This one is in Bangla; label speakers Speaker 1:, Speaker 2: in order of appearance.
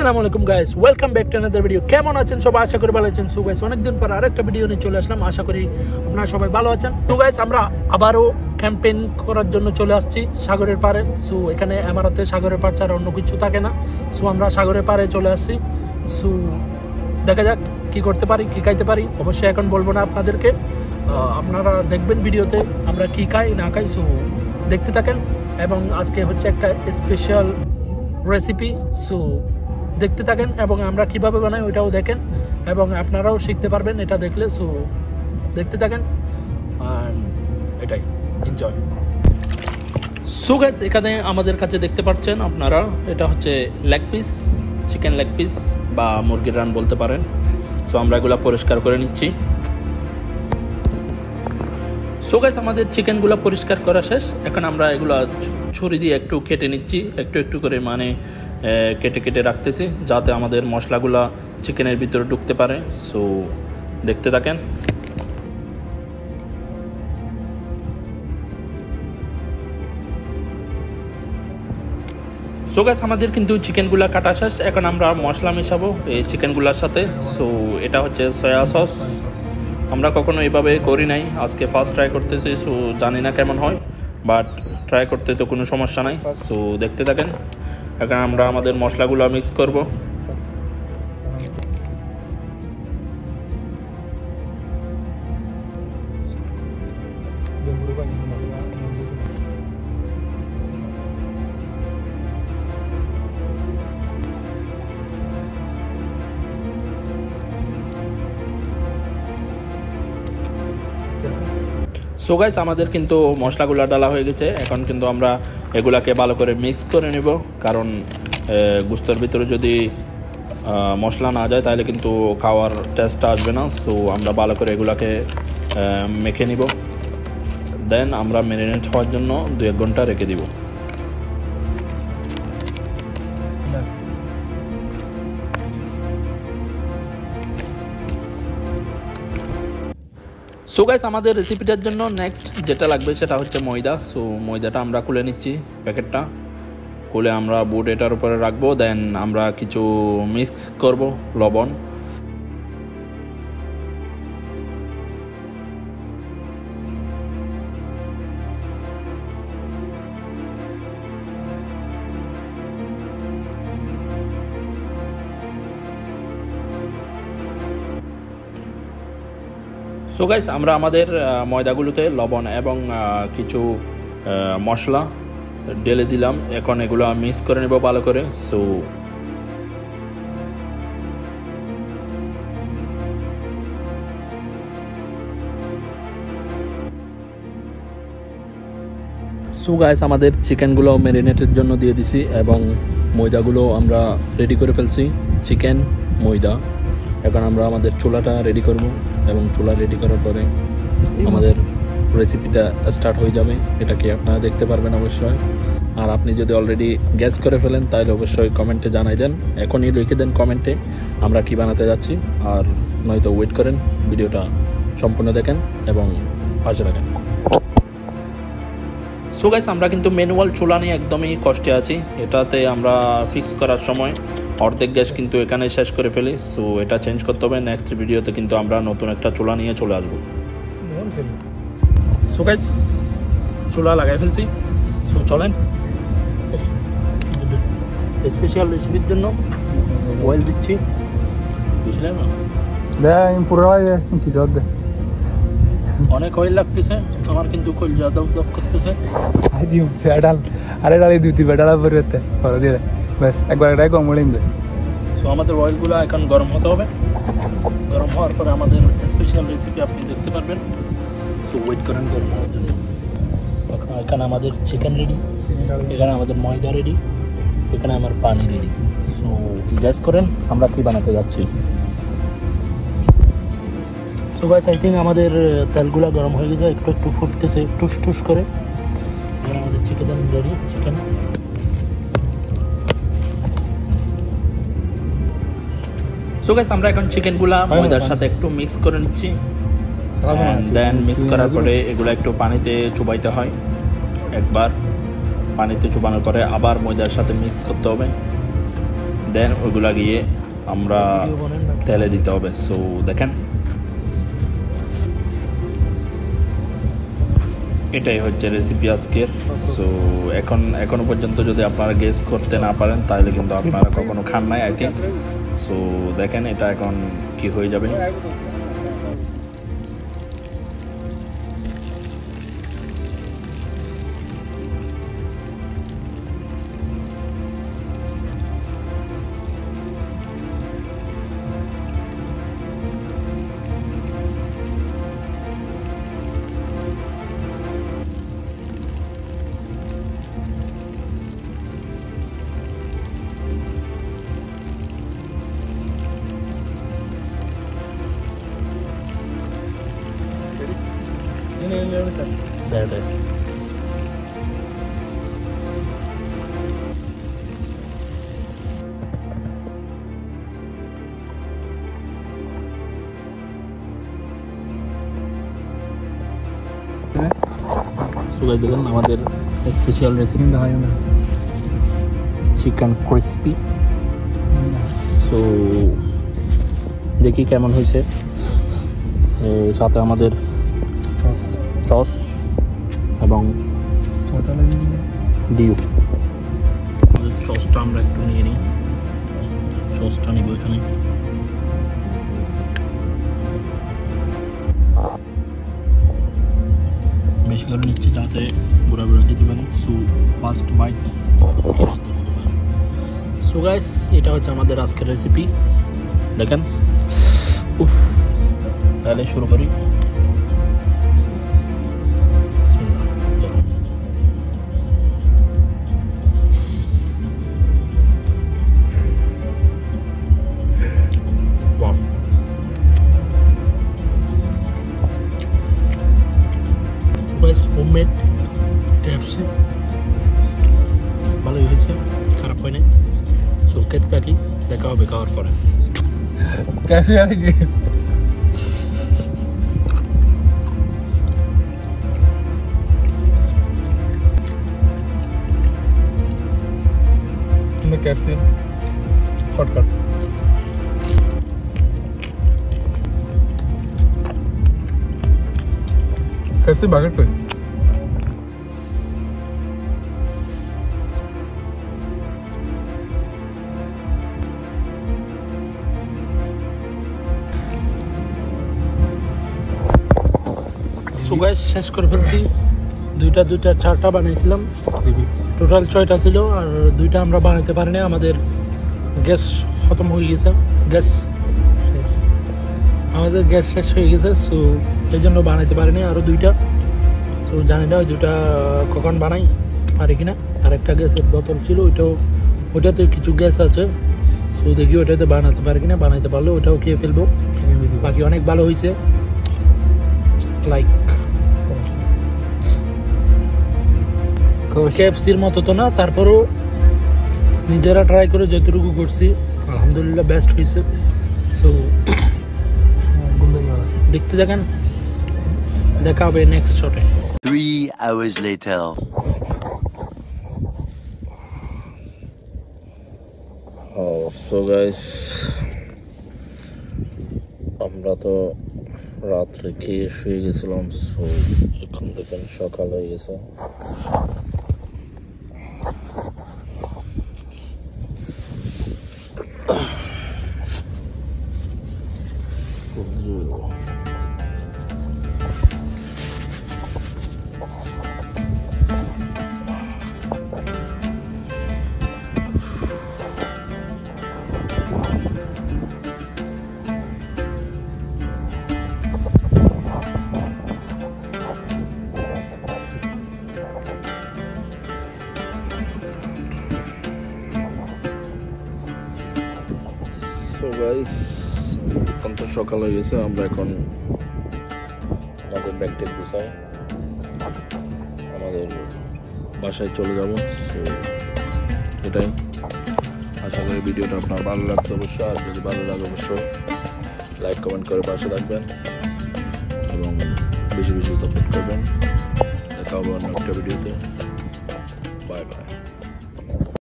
Speaker 1: আসসালামু আলাইকুম guys, welcome back to another video. কেমন আছেন সবাই? আশা করি ভালো আছেন। সো গাইস, অনেকদিন পর আরেকটা ভিডিও নিয়ে চলে আসলাম। আশা করি আপনারা সবাই ভালো আছেন। তো গাইস, আমরা আবারও ক্যাম্পেইন করার জন্য চলে আসছি সাগরের পাড়ে। সো এখানে আমারতে সাগরের পাড় ছাড়া অন্য কিছু থাকে না। সো আমরা সাগরের পাড়ে চলে আসছি। সো দেখা যাক কি করতে পারি, কি খাইতে পারি। অবশ্যই এখন বলবো না আপনাদেরকে, আপনারা দেখবেন ভিডিওতে আমরা কি খাই না খাই। সো দেখতে থাকেন। এবং আজকে হচ্ছে একটা স্পেশাল রেসিপি। সো দেখতে থাকেন এবং আমরা কিভাবে বানাই ওইটাও দেখেন এবং আপনারাও শিখতে পারবেন এটা দেখলে। সো দেখতে থাকেন আর এটাই এনজয়। সো গাইস, এখানে আমাদের কাছে দেখতে পাচ্ছেন আপনারা, এটা হচ্ছে leg piece, chicken leg piece বা মুরগির রান বলতে পারেন। সো আমরা এগুলো পরিষ্কার করে নিচ্ছি। সো গাইস, আমাদের চিকেনগুলো পরিষ্কার করা শেষ। এখন আমরা এগুলো ছুরি দিয়ে একটু কেটে নিচ্ছি, একটু একটু করে, মানে কেটে কেটে রাখতেছি যাতে আমাদের মশলাগুলো চিকেনের ভিতরে ঢুকতে পারে। সো দেখতে থাকেন। সো গাইস, আমাদের কিন্তু চিকেনগুলো কাটা শেষ। এখন আমরা মশলা মেশাবো এই চিকেনগুলোর সাথে। সো এটা হচ্ছে সয়া সস। আমরা কখনো এইভাবে করি নাই, আজকে ফার্স্ট ট্রাই করতেছি। সো জানি না কেমন হয়, বাট ট্রাই করতে তো কোনো সমস্যা নাই। সো দেখতে থাকেন। এখন আমরা আমাদের মশলাগুলো মিক্স করব। সো গাইস, আমাদের কিন্তু মশলাগুলো ডালা হয়ে গেছে। এখন কিন্তু আমরা এগুলাকে ভালো করে মিক্স করে নেব, কারণ গোস্তের ভিতরে যদি মশলা না যায় তাহলে কিন্তু খাওয়ার টেস্টটা আসবে না। সো আমরা ভালো করে এগুলাকে মেখে নিব, দেন আমরা ম্যারিনেট হওয়ার জন্য 2-1 ঘন্টা রেখে দিব। সো গাইস, আমাদের রেসিপিটার জন্য নেক্সট যেটা লাগবে সেটা হচ্ছে ময়দা। সো ময়দাটা আমরা খুলে নিচ্ছি, প্যাকেটটা খুলে আমরা বুট এটার উপরে রাখবো। দেন আমরা কিছু মিক্স করব, লবণ, সো গাইস, আমরা আমাদের ময়দাগুলোতে লবণ এবং কিছু মশলা ঢেলে দিলাম। এখন এগুলো মিক্স করে নেব ভালো করে। সো গাইস, আমাদের চিকেনগুলো ম্যারিনেটের জন্য দিয়ে দিছি এবং ময়দাগুলো আমরা রেডি করে ফেলছি। চিকেন, ময়দা। এখন আমরা আমাদের চুলাটা রেডি করব এবং চুলা রেডি করার পরে আমাদের রেসিপিটা স্টার্ট হয়ে যাবে। এটা কি আপনারা দেখতে পারবেন অবশ্যই। আর আপনি যদি অলরেডি গ্যাস করে ফেলেন তাহলে অবশ্যই কমেন্টে জানাই দেন, এখনই লিখে দেন কমেন্টে আমরা কি বানাতে যাচ্ছি। আর নয়তো ওয়েট করেন, ভিডিওটা সম্পূর্ণ দেখেন এবং পাশে রাখেন। সো গাইস, আমরা কিন্তু ম্যানুয়াল চুলা নিয়ে একদমই কষ্টে আছি। এটাতে আমরা ফিক্স করার সময় অর্ধেক গ্যাস কিন্তু এখানে শেষ করে ফেলি। সো এটা চেঞ্জ করতে হবে। নেক্সট ভিডিওতে কিন্তু আমরা নতুন একটা চুলা নিয়ে চলে আসবো। সো গাইস, চুলা লাগাই ফেলছি। সো চলেন, স্পেশাল রেসিপির জন্য অয়েল দিচ্ছি। বুঝলেন না, অনেক অয়েল লাগতেছে আমার, কিন্তু কলজা দপ দপ করতেছে। তো আমাদের অয়েলগুলো এখন গরম হতে হবে। গরম হওয়ার পরে আমাদের স্পেশাল রেসিপি আপনি দেখতে পারবেন। সো ওয়েট করেন গরম হওয়ার জন্য। এখানে আমাদের চিকেন রেডি, এখানে আমাদের ময়দা রেডি, এখানে আমার পানি রেডি। সো গ্যাস করেন, আমরা কি বানাতে যাচ্ছি। সো গাইস, আই থিঙ্ক আমাদের তেলগুলো গরম হয়ে গেছে, একটু একটু ফুটতেছে টুস টুস করে। এখানে আমাদের chicken ready, chicken. So guys, আমরা এখন চিকেনগুলা ময়দার সাথে একটু মিক্স করে নিচ্ছি। দেন মিক্স করার পরে এগুলো একটু পানিতে চুবাইতে হয়। একবার পানিতে চুবানোর পরে আবার ময়দার সাথে মিক্স করতে হবে।
Speaker 2: দেন ওইগুলা গিয়ে আমরা তেলে দিতে হবে। সো দেখেন এটাই হচ্ছে রেসিপি আজকের। সো এখনো পর্যন্ত যদি আপনারা গেস করতে না পারেন তাহলে কিন্তু আপনারা কখনো খান নাই আই থিঙ্ক। সো দেখেন এটা এখন কি হয়ে যাবে। There. সুগার দেখুন আমাদের special recipe chicken crispy. So দেখি কেমন হয়েছে। সাথে আমাদের সস এবং ডিউ। আমাদের সসটা আমরা একটু নিয়ে নিই, সসটা নিব এখানে। বেশি করে নিচ্ছি যাতে বুড়া খেতে পারি। So first bite. So guys এটা হচ্ছে আমাদের আজকের রেসিপি, দেখেন। উফ, তাহলে শুরু করি। হোমমেড KFC ভালোই হয়েছে, খারাপ হয় নাই। সো খেতে থাকি, দেখা হবে খাওয়ার পরে।
Speaker 3: KFC হটকাট KFC বাগেট কই
Speaker 1: সো গাইস শেষ করে ফেলছি। দুইটা 4টা বানাইছিলাম, টোটাল 6টা ছিল, আর 2টা আমরা বানাইতে পারিনি, আমাদের গ্যাস খতম হয়ে গেছে। আমাদের গ্যাস শেষ হয়ে গেছে, সো এই জন্য বানাইতে পারিনি আরও 2টা। সো জানি না ওই 2টা কখন বানাই, পারি কিনা। আর একটা গ্যাসের বোতল ছিল, ওইটাতে কিছু গ্যাস আছে। সো দেখি ওইটাতে বানাতে পারি কিনা, বানাইতে পারলে ওটাও খেয়ে ফেলবো। বাকি অনেক ভালো হয়েছে, লাইক KFCর মতো তো না, তারপরও নিজেরা ট্রাই করে যতটুকু করছি আলহামদুলিল্লাহ বেস্ট হয়েছে। সো দেখতে দেখেন, দেখা হবে নেক্সট শটে।
Speaker 4: 3 hours later.
Speaker 2: সো গাইস আমরা তো রাত্রে খেয়ে শুয়ে গেছিলাম। সো এখন দেখেন সকাল হয়ে গেছে। সো গাইস এখন তো সকাল হয়ে গেছে, আমরা এখন আমাদের ব্যাগটা গুছাই আমাদের বাসায় চলে যাব। সো এটাই, আশা করি ভিডিওটা আপনার ভালো লাগছে অবশ্যই। আর যদি ভালো লাগে অবশ্যই লাইক কমেন্ট করে পাশে থাকবেন এবং বেশি বেশি সাপোর্ট করবেন। দেখা হবে অন্য একটা ভিডিওতে। Bye bye.